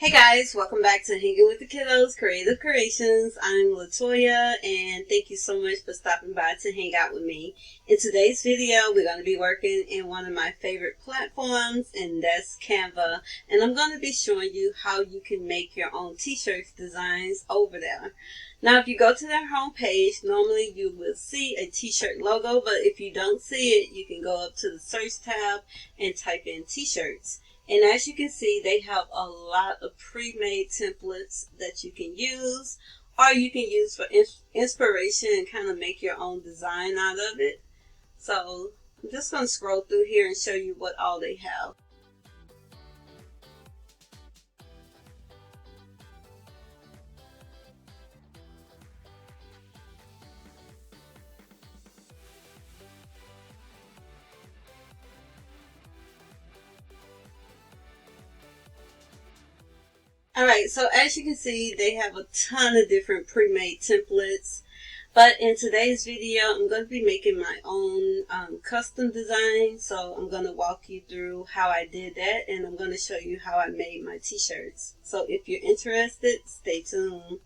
Hey guys, welcome back to Hanging with the Kiddos Creative Creations. I'm Latoya and thank you so much for stopping by to hang out with me. In today's video, we're going to be working in one of my favorite platforms, and that's Canva. And I'm going to be showing you how you can make your own t-shirts designs over there. Now, if you go to their homepage, normally you will see a t-shirt logo, but if you don't see it, you can go up to the search tab and type in t-shirts. And as you can see, they have a lot of pre-made templates that you can use, or you can use for inspiration and kind of make your own design out of it. So I'm just going to scroll through here and show you what all they have. Alright, so as you can see, they have a ton of different pre-made templates. But in today's video, I'm going to be making my own custom design. So I'm going to walk you through how I did that, and I'm going to show you how I made my t-shirts. So if you're interested, stay tuned.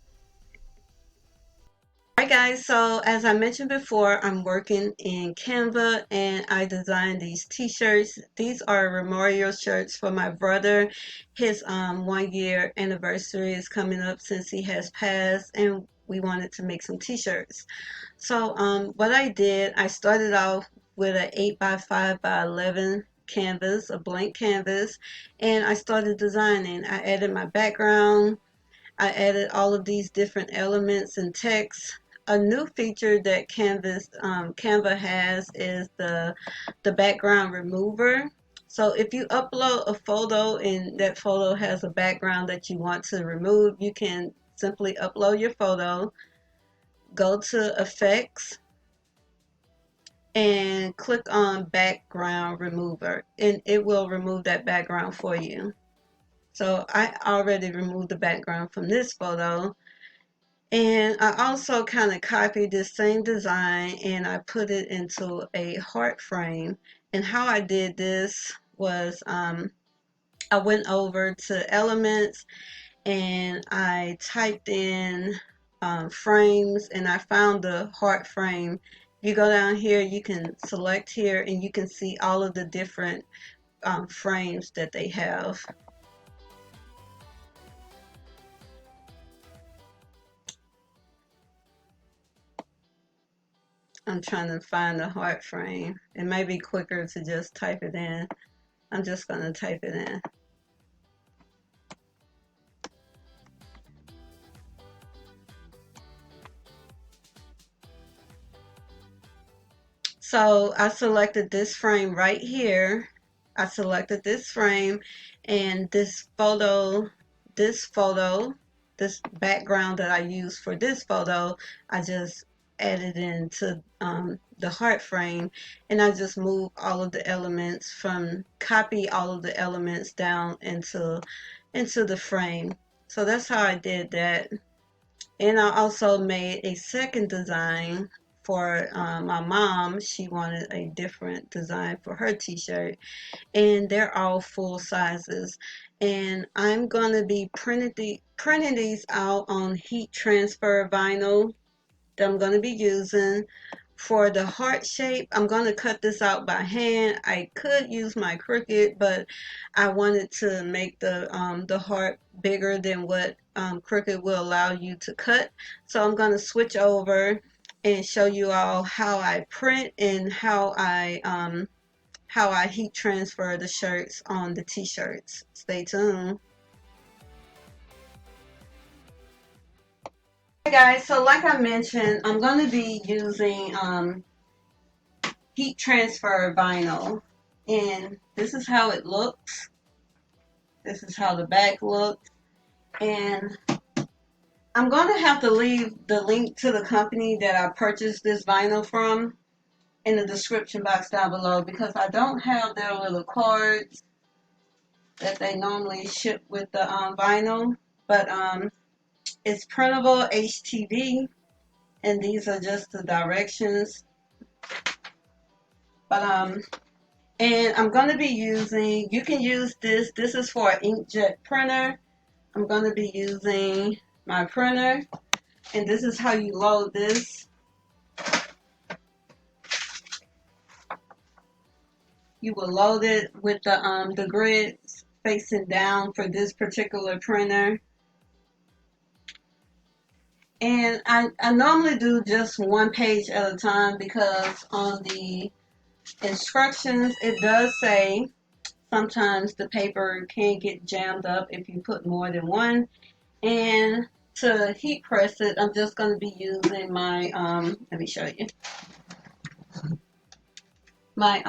Alright guys, so as I mentioned before, I'm working in Canva and I designed these t-shirts. These are memorial shirts for my brother. His 1 year anniversary is coming up since he has passed, and we wanted to make some t-shirts. So what I did, I started off with an 8x5x11 canvas, a blank canvas, and I started designing. I added my background. I added all of these different elements and text. A new feature that Canva has is the background remover. So if you upload a photo and that photo has a background that you want to remove, you can simply upload your photo, go to Effects, and click on Background Remover, and it will remove that background for you. So I already removed the background from this photo. And I also kind of copied this same design and I put it into a heart frame. And how I did this was I went over to Elements and I typed in frames, and I found the heart frame. You go down here, you can select here, and you can see all of the different frames that they have. I'm trying to find the heart frame. It may be quicker to just type it in. I'm just going to type it in. So I selected this frame right here. I selected this frame, and this background that I used for this photo, I just added into the heart frame, and I just moved all of the elements copy all of the elements down into the frame. So that's how I did that. And I also made a second design for my mom. She wanted a different design for her t-shirt, and they're all full sizes. And I'm going to be printing these out on heat transfer vinyl that I'm going to be using. For the heart shape, I'm going to cut this out by hand. I could use my Cricut, but I wanted to make the heart bigger than what Cricut will allow you to cut. So I'm going to switch over and show you all how I print and how I heat transfer the shirts on the t-shirts. Stay tuned. Hey guys, so like I mentioned, I'm going to be using heat transfer vinyl, and this is how it looks. This is how the back looks, and I'm going to have to leave the link to the company that I purchased this vinyl from in the description box down below, because I don't have their little cards that they normally ship with the vinyl, but it's Printable HTV, and these are just the directions. But and I'm going to be using, you can use this is for an inkjet printer. I'm going to be using my printer, and this is how you load this. You will load it with the grids facing down for this particular printer. And I normally do just one page at a time because on the instructions it does say sometimes the paper can get jammed up if you put more than one. And to heat press it, I'm just going to be using my, let me show you, my,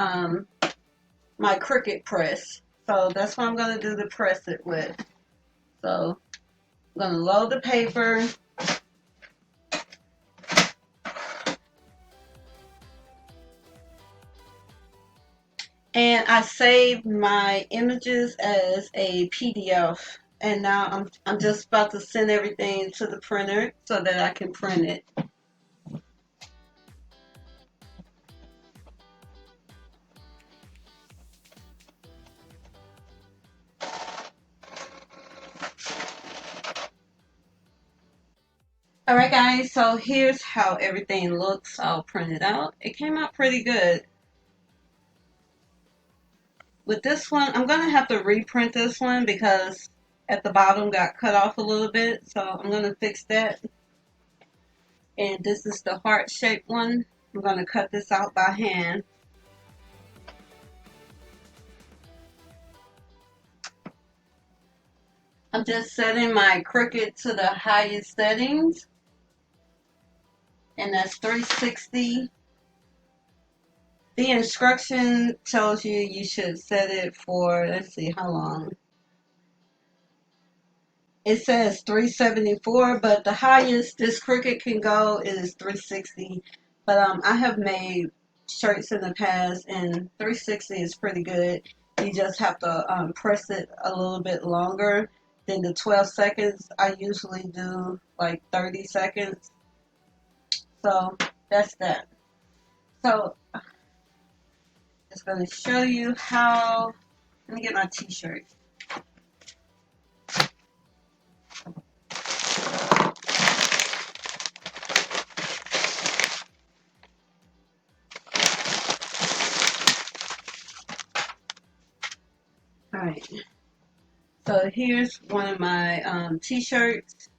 my Cricut press. So that's what I'm going to do to press it with. So I'm going to load the paper. And I saved my images as a PDF. And now I'm just about to send everything to the printer so that I can print it. Alright guys, so here's how everything looks all printed out. It came out pretty good. With this one, I'm going to have to reprint this one because at the bottom got cut off a little bit. So I'm going to fix that. And this is the heart-shaped one. I'm going to cut this out by hand. I'm just setting my Cricut to the highest settings. And that's 360. The instruction tells you you should set it for, let's see, how long? It says 374, but the highest this Cricut can go is 360. But I have made shirts in the past, and 360 is pretty good. You just have to press it a little bit longer than the 12 seconds. I usually do like 30 seconds. So that's that. So just going to show you how. Let me get my t-shirt. Alright. So here's one of my t-shirts.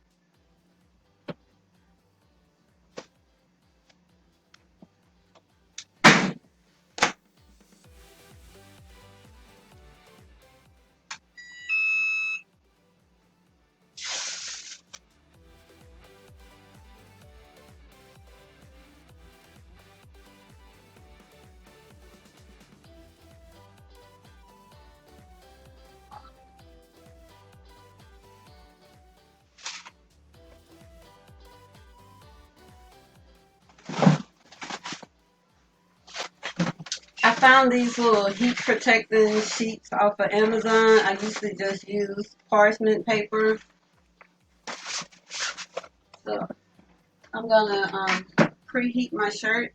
I found these little heat protecting sheets off of Amazon. I usually just use parchment paper. So I'm gonna preheat my shirt.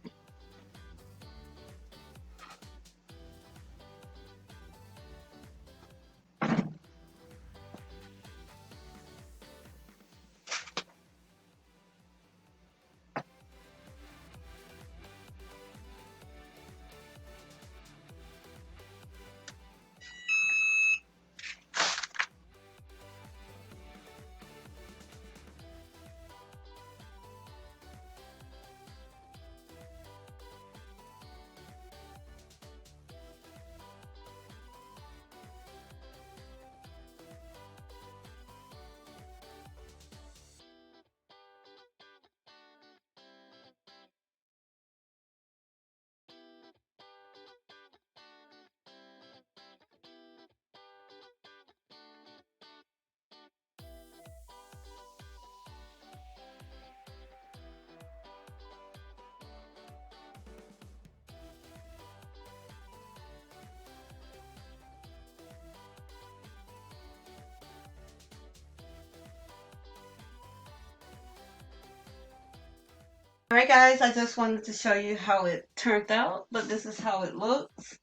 Alright guys, I just wanted to show you how it turned out, but this is how it looks.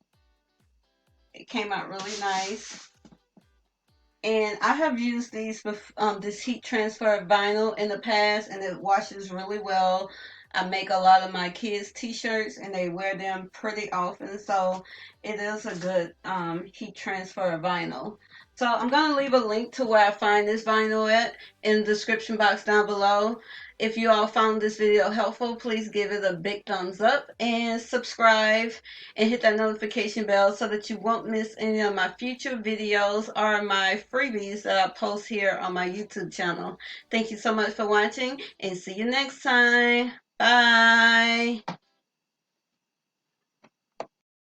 It came out really nice. And I have used these this heat transfer vinyl in the past, and it washes really well. I make a lot of my kids' t-shirts, and they wear them pretty often, so it is a good heat transfer vinyl. So I'm going to leave a link to where I find this vinyl at in the description box down below. If you all found this video helpful, please give it a big thumbs up and subscribe and hit that notification bell so that you won't miss any of my future videos or my freebies that I post here on my YouTube channel. Thank you so much for watching, and see you next time. Bye.